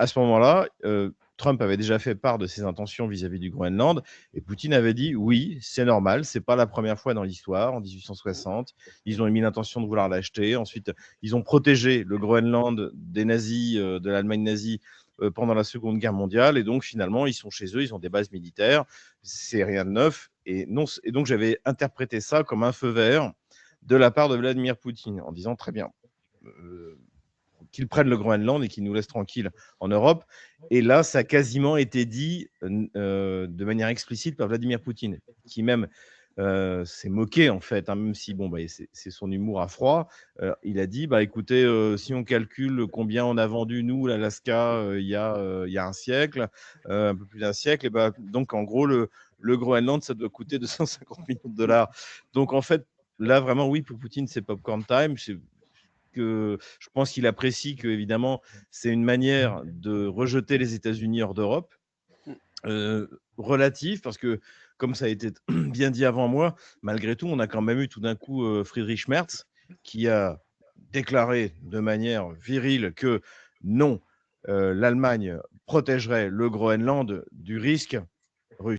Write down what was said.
à ce moment-là, Trump avait déjà fait part de ses intentions vis-à-vis du Groenland et Poutine avait dit: «Oui, c'est normal, c'est pas la première fois dans l'histoire, en 1860, ils ont émis l'intention de vouloir l'acheter. Ensuite, ils ont protégé le Groenland des nazis, de l'Allemagne nazie, pendant la Seconde Guerre mondiale et donc finalement, ils sont chez eux, ils ont des bases militaires, c'est rien de neuf» et non et donc j'avais interprété ça comme un feu vert de la part de Vladimir Poutine en disant: «Très bien, heu, qu'ils prennent le Groenland et qu'ils nous laissent tranquilles en Europe». Et là, ça a quasiment été dit de manière explicite par Vladimir Poutine, qui même s'est moqué, en fait, hein, même si bon, bah, c'est son humour à froid. Il a dit: «Bah, écoutez, si on calcule combien on a vendu, nous, l'Alaska, il y a un siècle, un peu plus d'un siècle, et bah, donc en gros, le Groenland, ça doit coûter 250 millions de dollars». Donc en fait, là, vraiment, oui, pour Poutine, c'est popcorn time. Que je pense qu'il apprécie que évidemment c'est une manière de rejeter les États-Unis hors d'Europe, Mmh. relative parce que comme ça a été bien dit avant moi, malgré tout, on a quand même eu tout d'un coup, Friedrich Merz qui a déclaré de manière virile que non, l'Allemagne protégerait le Groenland du risque russe.